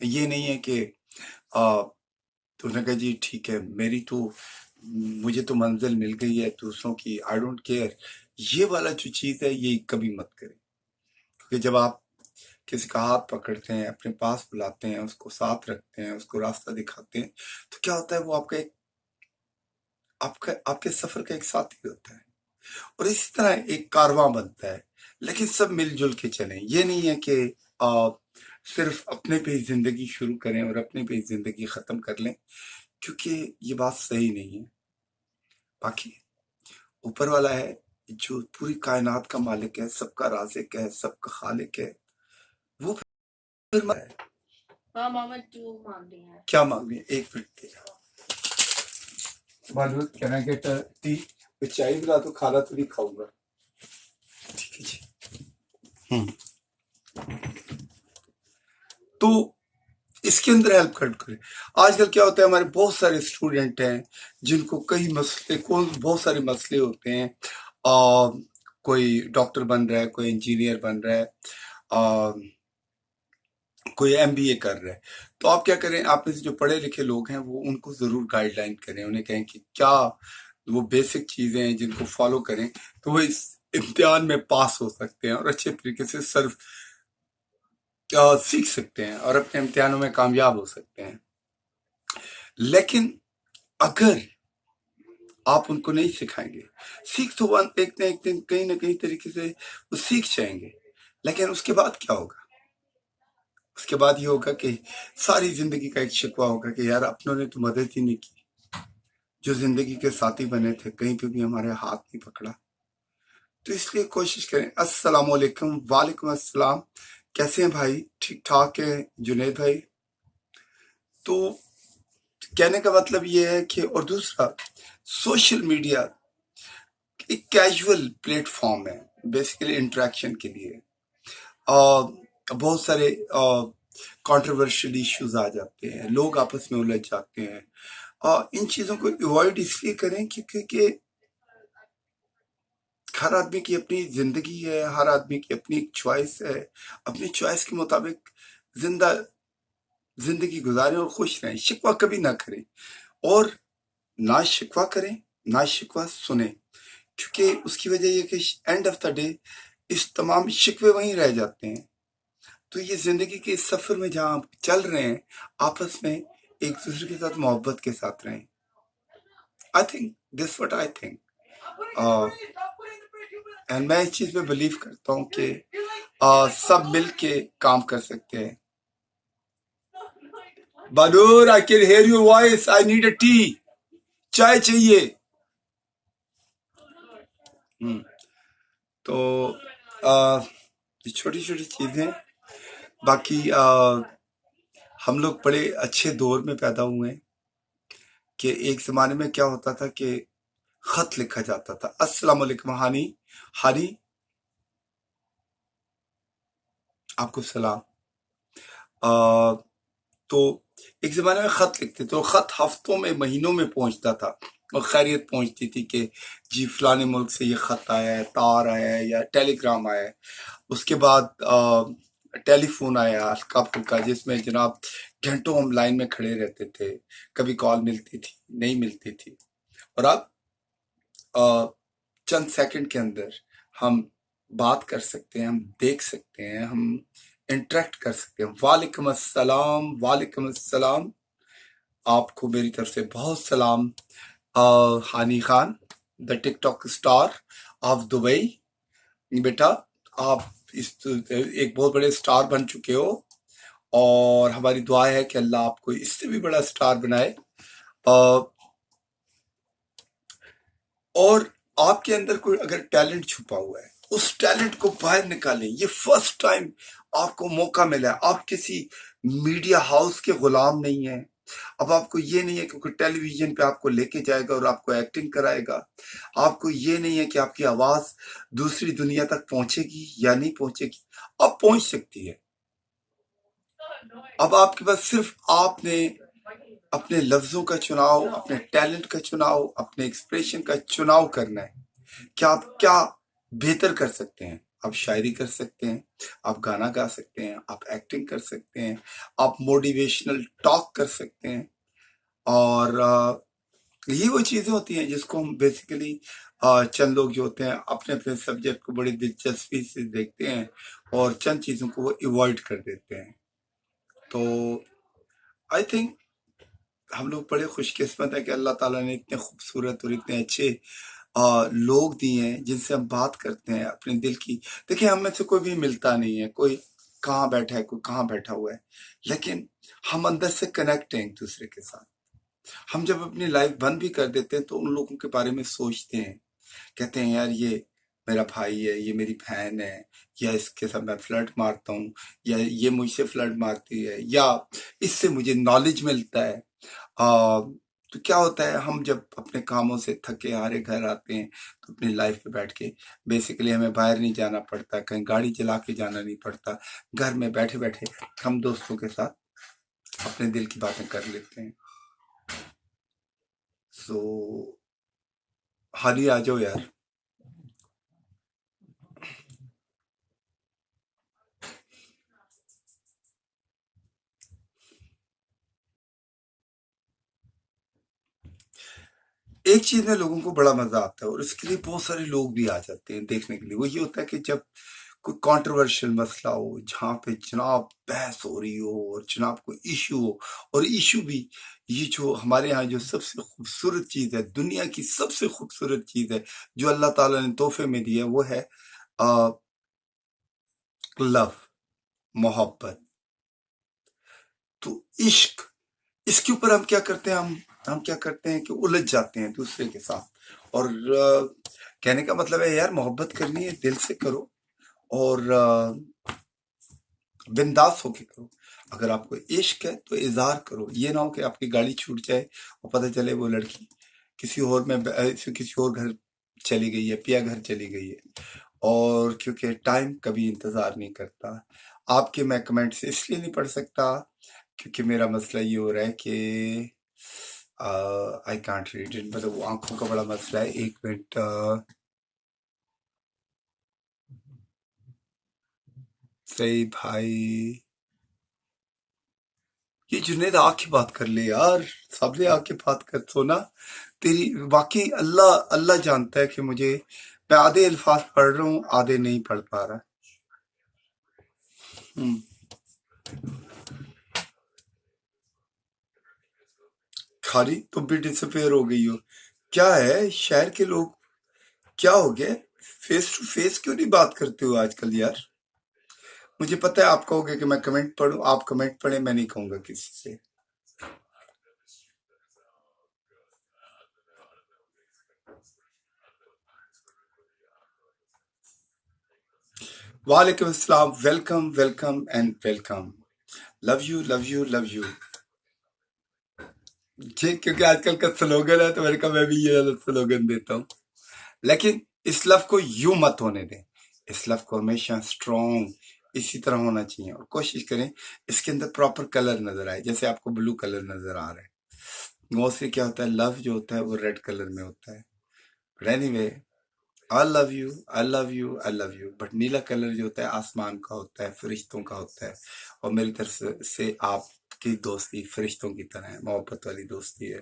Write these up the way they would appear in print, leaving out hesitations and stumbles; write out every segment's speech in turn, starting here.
یہ نہیں ہے کہ آ، تو نے کہا جی ٹھیک ہے مجھے تو منزل مل گئی ہے دوسروں کی، آئی ڈونٹ کیئر. یہ والا جو چیز ہے یہ کبھی مت کریں، کیونکہ جب آپ کسی کا ہاتھ پکڑتے ہیں، اپنے پاس بلاتے ہیں، اس کو ساتھ رکھتے ہیں، اس کو راستہ دکھاتے ہیں، تو کیا ہوتا ہے وہ آپ کے سفر کا ایک ساتھی ہوتا ہے، اور اسی طرح ایک کارواں بنتا ہے. لیکن سب مل جل کے چلیں. یہ نہیں ہے کہ آپ صرف اپنے پہ ہی زندگی شروع کریں اور اپنے پہ ہی زندگی ختم کر لیں، کیونکہ یہ بات صحیح نہیں ہے. باقی اوپر والا ہے جو پوری کائنات کا مالک ہے، سب کا رازق ہے، سب کا خالق ہے، وہ پھر ہے. کیا مانگ رہی ہے؟ ایک منٹ دے جاؤ. معلوم کہنا کہ ٹی چائے بلا تو کھانا تو نہیں کھاؤں گا. ٹھیک ہے جی. تو اس کے اندر ہیلپ کریں. آج کل کیا ہوتا ہے، ہمارے بہت سارے اسٹوڈنٹ ہیں جن کو بہت سارے مسئلے ہوتے ہیں. کوئی ڈاکٹر بن رہا ہے، کوئی انجینئر بن رہا ہے، کوئی MBA کر رہا ہے. تو آپ کیا کریں، آپ میں سے جو پڑھے لکھے لوگ ہیں وہ ان کو ضرور گائیڈ لائن کریں، انہیں کہیں کہ کیا وہ بیسک چیزیں ہیں جن کو فالو کریں تو وہ اس امتحان میں پاس ہو سکتے ہیں اور اچھے طریقے سے سیکھ سکتے ہیں اور اپنے امتحانوں میں کامیاب ہو سکتے ہیں. لیکن اگر آپ ان کو نہیں سکھائیں گے، سیکھ تو ایک دن کہیں نہ کہیں طریقے سے وہ سیکھ جائیں گے، لیکن اس کے بعد کیا ہوگا؟ اس کے بعد یہ ہوگا کہ ساری زندگی کا ایک شکوہ ہوگا کہ یار اپنوں نے تو مدد ہی نہیں کی، جو زندگی کے ساتھی بنے تھے کہیں پہ بھی ہمارے ہاتھ نہیں پکڑا. تو اس لیے کوشش کریں. السلام علیکم. وعلیکم السلام. کیسے ہیں بھائی؟ ٹھیک ٹھاک ہیں جنید بھائی؟ تو کہنے کا مطلب یہ ہے کہ، اور دوسرا، سوشل میڈیا ایک کیجول پلیٹ فارم ہے بیسیکلی انٹریکشن کے لیے. بہت سارے کانٹروورشل ایشوز آ جاتے ہیں، لوگ آپس میں الجھ جاتے ہیں. ان چیزوں کو ایوائڈ اس لیے کریں کیونکہ ہر آدمی کی اپنی زندگی ہے، ہر آدمی کی اپنی ایک چوائس ہے. اپنی چوائس کے مطابق زندگی گزاریں اور خوش رہیں. شکوہ کبھی نہ کریں، اور نہ شکوہ کریں، نہ شکوہ سنیں، کیونکہ اس کی وجہ یہ کہ اینڈ آف دا ڈے اس تمام شکوے وہیں رہ جاتے ہیں. تو یہ زندگی کے اس سفر میں جہاں آپ چل رہے ہیں، آپس میں ایک دوسرے کے ساتھ محبت کے ساتھ رہیں. I think this what I think. And میں اس چیز پہ بلیو کرتا ہوں کہ سب مل کے کام کر سکتے ہیں. بادور I can hear your voice. I need a tea. چائے چاہیے. تو چھوٹی چھوٹی چیزیں. باقی ہم لوگ بڑے اچھے دور میں پیدا ہوئے ہیں کہ ایک زمانے میں کیا ہوتا تھا کہ خط لکھا جاتا تھا. السلام علیکم ہانی. ہانی آپ کو سلام. تو ایک زمانے میں خط لکھتے تھے، اور خط ہفتوں میں مہینوں میں پہنچتا تھا اور خیریت پہنچتی تھی کہ جی فلانے ملک سے یہ خط آیا ہے، تار آیا ہے یا ٹیلی گرام آیا ہے. اس کے بعد ٹیلی فون آیا ہلکا پھلکا، جس میں جناب گھنٹوں ہم لائن میں کھڑے رہتے تھے، کبھی کال ملتی تھی نہیں ملتی تھی. اور اب چند سیکنڈ کے اندر ہم بات کر سکتے ہیں، ہم دیکھ سکتے ہیں، ہم انٹریکٹ کر سکتے ہیں. وعلیکم السلام. وعلیکم السلام. آپ کو میری طرف سے بہت سلام. ہانی خان، دا ٹک ٹاک اسٹار آف دبئی. بیٹا آپ ایک بہت بڑے اسٹار بن چکے ہو، اور ہماری دعا ہے کہ اللہ آپ کو اس سے بھی بڑا اسٹار بنائے. اور آپ کے اندر کوئی اگر ٹیلنٹ چھپا ہوا ہے، اس ٹیلنٹ کو باہر نکالیں. یہ فرسٹ ٹائم آپ کو موقع ملا ہے. آپ کسی میڈیا ہاؤس کے غلام نہیں ہیں. اب آپ کو یہ نہیں ہے کہ کوئی ٹیلی ویژن پہ آپ کو لے کے جائے گا اور آپ کو ایکٹنگ کرائے گا. آپ کو یہ نہیں ہے کہ آپ کی آواز دوسری دنیا تک پہنچے گی یا نہیں پہنچے گی. اب پہنچ سکتی ہے. اب آپ کے پاس صرف آپ نے اپنے لفظوں کا چناؤ، اپنے ٹیلنٹ کا چناؤ، اپنے ایکسپریشن کا چناؤ کرنا ہے کہ آپ کیا بہتر کر سکتے ہیں. آپ شاعری کر سکتے ہیں، آپ گانا گا سکتے ہیں، آپ ایکٹنگ کر سکتے ہیں، آپ موٹیویشنل ٹاک کر سکتے ہیں، اور یہ وہ چیزیں ہوتی ہیں جس کو ہم بیسیکلی چند لوگ جو ہوتے ہیں اپنے اپنے سبجیکٹ کو بڑی دلچسپی سے دیکھتے ہیں اور چند چیزوں کو وہ ایوائڈ کر دیتے ہیں. تو آئی تھنک ہم لوگ بڑے خوش قسمت ہیں کہ اللہ تعالیٰ نے اتنے خوبصورت اور اتنے اچھے لوگ دیے ہیں جن سے ہم بات کرتے ہیں اپنے دل کی. دیکھیں ہم میں سے کوئی بھی ملتا نہیں ہے، کوئی کہاں بیٹھا ہے، کوئی کہاں بیٹھا ہوا ہے، لیکن ہم اندر سے کنیکٹ ہیں ایک دوسرے کے ساتھ. ہم جب اپنی لائف بند بھی کر دیتے ہیں تو ان لوگوں کے بارے میں سوچتے ہیں، کہتے ہیں یار یہ میرا بھائی ہے، یہ میری بہن ہے، یا اس کے ساتھ میں فلرٹ مارتا ہوں، یا یہ مجھ سے فلرٹ مارتی ہے، یا اس سے مجھے نالج ملتا ہے. تو کیا ہوتا ہے، ہم جب اپنے کاموں سے تھکے ہارے گھر آتے ہیں تو اپنی لائف پہ بیٹھ کے بیسیکلی ہمیں باہر نہیں جانا پڑتا، کہیں گاڑی چلا کے جانا نہیں پڑتا، گھر میں بیٹھے بیٹھے ہم دوستوں کے ساتھ اپنے دل کی باتیں کر لیتے ہیں. سو حالی آ جاؤ یار. ایک چیز میں لوگوں کو بڑا مزہ آتا ہے اور اس کے لیے بہت سارے لوگ بھی آ جاتے ہیں دیکھنے کے لیے. وہ یہ ہوتا ہے کہ جب کوئی کانٹروورشل مسئلہ ہو جہاں پہ جناب بحث ہو رہی ہو اور جناب کوئی ایشو ہو، اور ایشو بھی یہ جو ہمارے یہاں جو سب سے خوبصورت چیز ہے، دنیا کی سب سے خوبصورت چیز ہے جو اللہ تعالیٰ نے تحفے میں دی ہے، وہ ہے لو، محبت. تو عشق، اس کے اوپر ہم کیا کرتے ہیں، ہم کیا کرتے ہیں کہ الجھ جاتے ہیں دوسرے کے ساتھ. اور کہنے کا مطلب ہے یار محبت کرنی ہے دل سے کرو اور بنداس ہو کے کرو. اگر آپ کو عشق ہے تو اظہار کرو. یہ نہ ہو کہ آپ کی گاڑی چھوٹ جائے اور پتہ چلے وہ لڑکی کسی اور میں کسی اور گھر چلی گئی ہے، پیا گھر چلی گئی ہے. اور کیونکہ ٹائم کبھی انتظار نہیں کرتا. آپ کے میں کمنٹس اس لیے نہیں پڑھ سکتا کیونکہ میرا مسئلہ یہ ہو رہا ہے کہ آئی کانٹ ریڈ اٹ، مطلب وہ آنکھوں کا بڑا مسئلہ ہے. ایک منٹ. صحیح بھائی، یہ جنید آ کے بات کر لے یار، سب نے آ کے بات کر. سونا تیری واقعی اللہ اللہ جانتا ہے کہ مجھے، میں آدھے الفاظ پڑھ رہا ہوں، آدھے نہیں پڑھ پا رہا. ہم، کھاری تم بھی ڈسپیئر ہو گئی ہو. کیا ہے شہر کے لوگ، کیا ہو گیا؟ فیس ٹو فیس کیوں نہیں بات کرتے ہو آج کل یار؟ مجھے پتا ہے آپ کہو گے کہ میں کمنٹ پڑھوں، آپ کمنٹ پڑھیں، میں نہیں کہوں گا کسی سے. وعلیکم السلام، welcome welcome and welcome. Love you love you love you. جی، کیونکہ آج کل کا سلوگن ہے تو میں نے کہا میں بھی یہ سلوگن دیتا ہوں. لیکن اس لف کو یوں مت ہونے دیں، اس لف کو ہمیشہ اسٹرانگ اسی طرح ہونا چاہیے. اور کوشش کریں اس کے اندر پراپر کلر نظر آئے، جیسے آپ کو بلو کلر نظر آ رہا ہے. موسٹلی کیا ہوتا ہے، لو جو ہوتا ہے وہ ریڈ کلر میں ہوتا ہے. But anyway, I love you I love you I love you. But نیلا کلر جو ہوتا ہے آسمان کا ہوتا ہے، فرشتوں کا ہوتا ہے. اور میری طرف سے آپ کی دوستی فرشتوں کی طرح ہے، محبت والی دوستی ہے،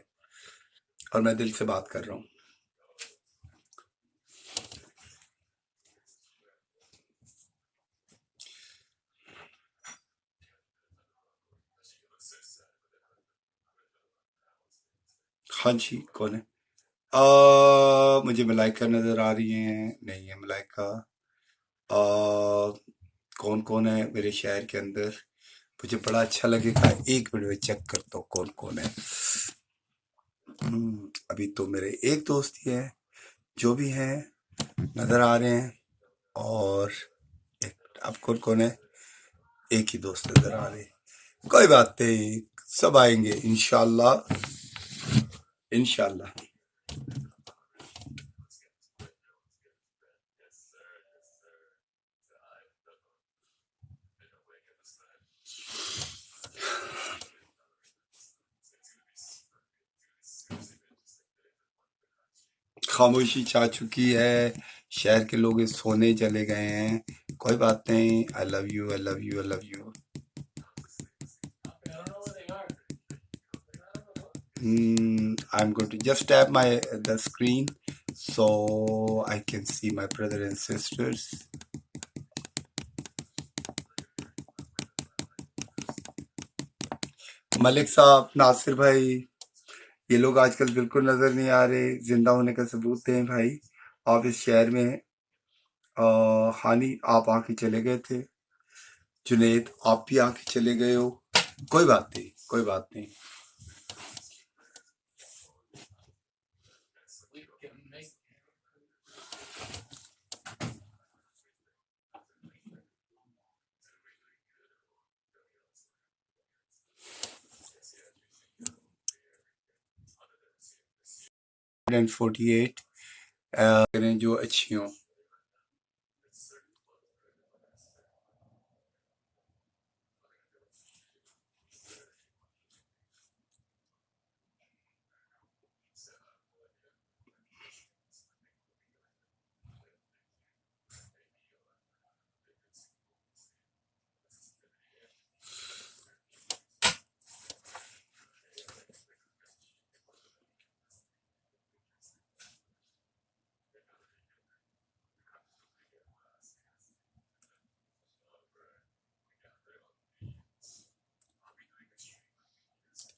اور میں دل سے بات کر رہا ہوں. ہاں جی، کون ہے؟ مجھے ملائکہ نظر آ رہی ہیں، نہیں ہے ملائکہ. آ، کون کون ہے میرے شہر کے اندر؟ مجھے بڑا اچھا لگے گا، ایک منٹ میں چیک کرتا ہوں کون کون ہے. ابھی تو میرے ایک دوست ہی ہے، جو بھی ہیں نظر آ رہے ہیں. اور اب کون کون ہے؟ ایک ہی دوست نظر آ رہے ہیں. کوئی بات نہیں، سب آئیں گے انشاءاللہ انشاءاللہ. خاموشی چھا چکی ہے، شہر کے لوگ سونے چلے گئے ہیں. کوئی بات نہیں. I love you, I love you, I love you. I'm going to just tap the screen so I can see my brother and sisters. ملک صاحب، ناصر بھائی، یہ لوگ آج کل بالکل نظر نہیں آ رہے. زندہ ہونے کا ثبوت دیں بھائی. آپ اس شہر میں ہیں. ہانی آپ آ کے چلے گئے تھے. جنید آپ بھی آ کے چلے گئے ہو. کوئی بات نہیں، کوئی بات نہیں. اینڈ 48 کریں جو اچھی ہوں.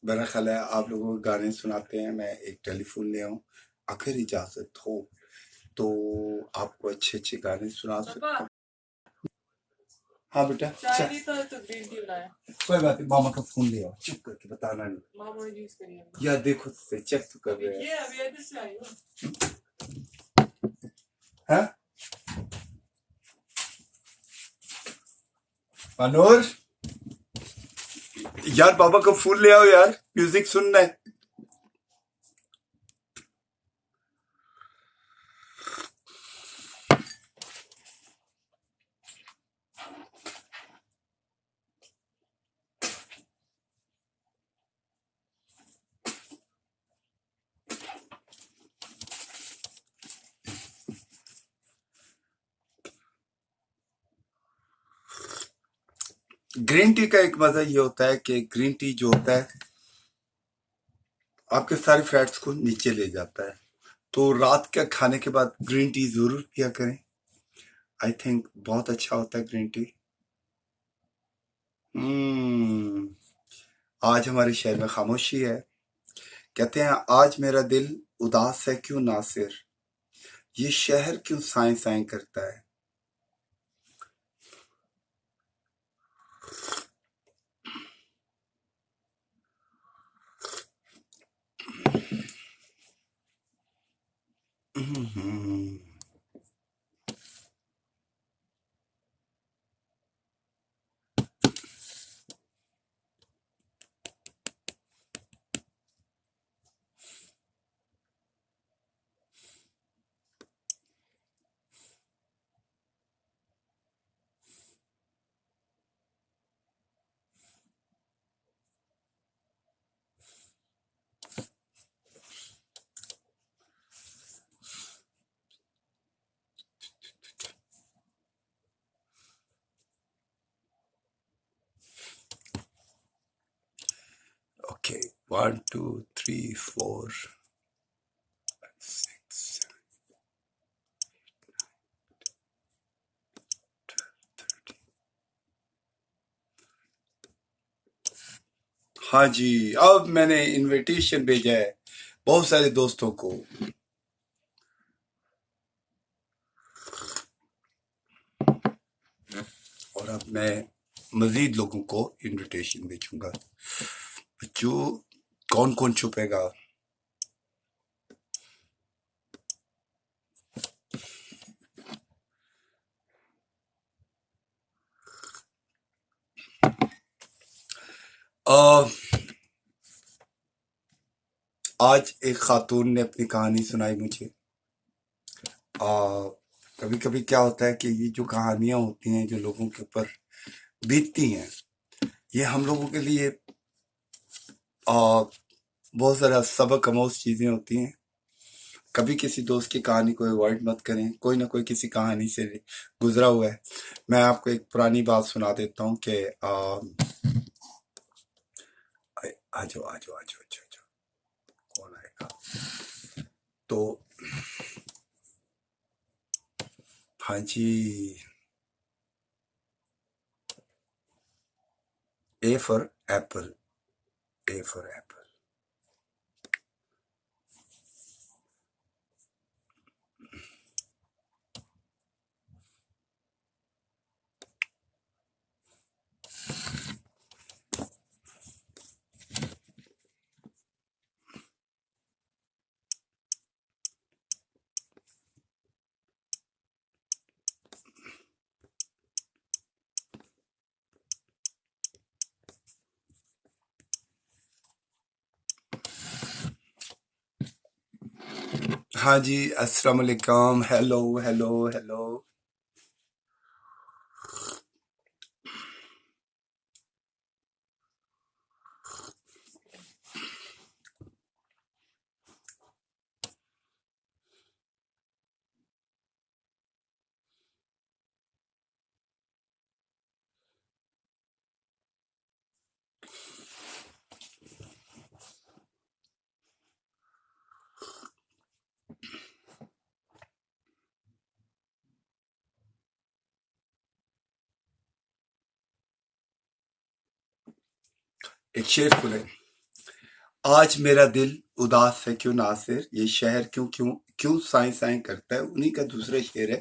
میرا خیال ہے آپ لوگوں کو گانے سناتے ہیں. میں ایک ٹیلی فون لے آؤں. اگر اجازت ہو تو آپ کو اچھے اچھے گانے سنا سکتا ہوں. ہاں بیٹا، کوئی بات نہیں. ماما کا فون لے آؤ. چپ کر کے بتانا نہیں. یا دیکھو چیک تو کر رہے ہیں. انور، یار بابا کا فون لے آؤ یار، میوزک سننا ہے. گرین ٹی کا ایک مزہ یہ ہوتا ہے کہ گرین ٹی جو ہوتا ہے آپ کے سارے فیٹس کو نیچے لے جاتا ہے. تو رات کا کھانے کے بعد گرین ٹی ضرور پیا کریں. آئی تھنک بہت اچھا ہوتا ہے گرین ٹی. آج ہمارے شہر میں خاموشی ہے. کہتے ہیں آج میرا دل اداس ہے کیوں ناصر، یہ شہر کیوں سائیں سائیں کرتا ہے. اوکے، 1 2 3 4 6 ہاں جی، اب میں نے انویٹیشن بھیجا ہے بہت سارے دوستوں کو. اور اب میں مزید لوگوں کو انویٹیشن بھیجوں گا. بچوں کون کون چھپے گا؟ آج ایک خاتون نے اپنی کہانی سنائی مجھے. کبھی کبھی کیا ہوتا ہے کہ یہ جو کہانیاں ہوتی ہیں جو لوگوں کے اوپر بیتتی ہیں، یہ ہم لوگوں کے لیے بہت زیادہ سبق آموز چیزیں ہوتی ہیں. کبھی کسی دوست کی کہانی کو اوائڈ مت کریں، کوئی نہ کوئی کسی کہانی سے گزرا ہوا ہے۔ میں آپ کو ایک پرانی بات سنا دیتا ہوں کہ آجو آجو آجو آجو آجو کون آئے گا؟ تو ہاں جی، A for apple, A for apple. ہاں جی، السلام علیکم، ہیلو ہیلو ہیلو۔ ایک شعر سنیں۔ آج میرا دل اداس ہے کیوں ناصر، یہ شہر کیوں کیوں کیوں سائیں سائیں کرتا ہے۔ انہی کا دوسرا شعر ہے،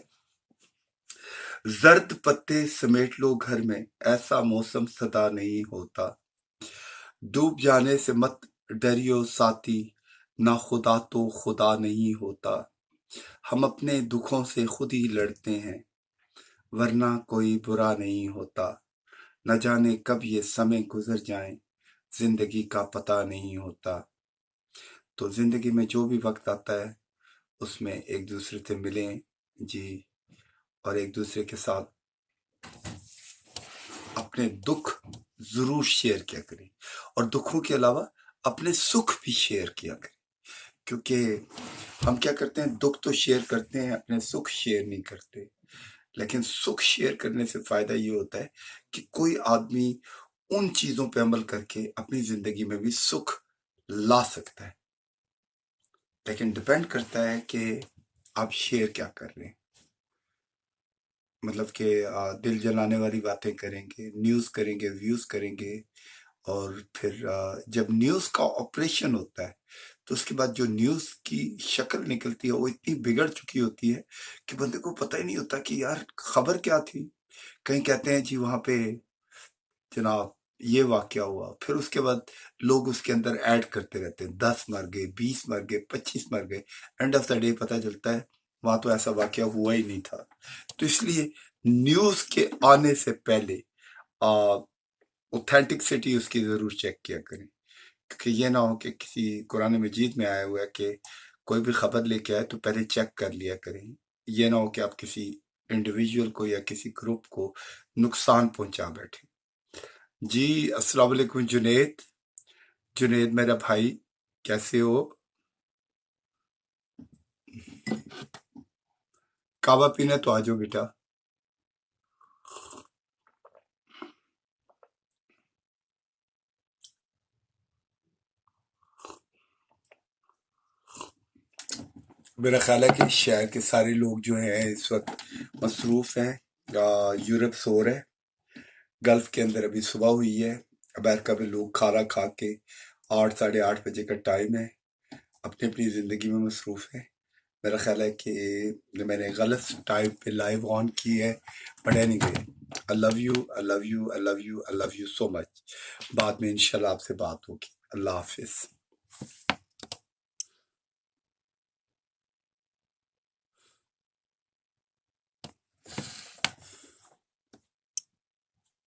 زرد پتے سمیٹ لو گھر میں، ایسا موسم سدا نہیں ہوتا، ڈوب جانے سے مت ڈریو ساتھی، نہ خدا تو خدا نہیں ہوتا، ہم اپنے دکھوں سے خود ہی لڑتے ہیں، ورنہ کوئی برا نہیں ہوتا، نہ جانے کب یہ سمے گزر جائیں، زندگی کا پتہ نہیں ہوتا۔ تو زندگی میں جو بھی وقت آتا ہے اس میں ایک دوسرے سے ملیں جی، اور ایک دوسرے کے ساتھ اپنے دکھ ضرور شیئر کیا کریں، اور دکھوں کے علاوہ اپنے سکھ بھی شیئر کیا کریں، کیونکہ ہم کیا کرتے ہیں، دکھ تو شیئر کرتے ہیں، اپنے سکھ شیئر نہیں کرتے۔ لیکن سکھ شیئر کرنے سے فائدہ یہ ہوتا ہے کہ کوئی آدمی ان چیزوں پہ عمل کر کے اپنی زندگی میں بھی سکھ لا سکتا ہے، لیکن ڈیپینڈ کرتا ہے کہ آپ شیئر کیا کر رہے ہیں۔ مطلب کہ دل جلانے والی باتیں کریں گے، نیوز کریں گے، ویوز کریں گے، اور پھر جب نیوز کا آپریشن ہوتا ہے تو اس کے بعد جو نیوز کی شکل نکلتی ہے وہ اتنی بگڑ چکی ہوتی ہے کہ بندے کو پتہ ہی نہیں ہوتا کہ یار خبر کیا تھی۔ کہیں کہتے ہیں جی وہاں پہ جناب یہ واقعہ ہوا، پھر اس کے بعد لوگ اس کے اندر ایڈ کرتے رہتے ہیں، 10 مر گئے، 20 مر گئے، 25 مر گئے، اینڈ آف دا ڈے پتہ چلتا ہے وہاں تو ایسا واقعہ ہوا ہی نہیں تھا۔ تو اس لیے نیوز کے آنے سے پہلے اوتھینٹکسٹی اس کی ضرور چیک کیا کریں، کہ یہ نہ ہو کہ کسی قرآن مجید میں آیا ہوا ہے کہ کوئی بھی خبر لے کے آئے تو پہلے چیک کر لیا کریں، یہ نہ ہو کہ آپ کسی انڈیویجول کو یا کسی گروپ کو نقصان پہنچا بیٹھے۔ جی السلام علیکم جنید، جنید میرا بھائی، کیسے ہو؟ کعبہ پینا تو آجو بیٹا۔ میرا خیال ہے کہ شہر کے سارے لوگ جو ہیں اس وقت مصروف ہیں، یورپ سو رہے، گلف کے اندر ابھی صبح ہوئی ہے، امریکہ میں لوگ کھانا کھا کے 8 ساڑھے 8 بجے کا ٹائم ہے، اپنی اپنی زندگی میں مصروف ہے۔ میرا خیال ہے کہ میں نے غلط ٹائم پہ لائیو آن کی ہے، but any way I love you, I love you, I love you, I love you so much۔ بعد میں انشاءاللہ آپ سے بات ہوگی۔ اللہ حافظ۔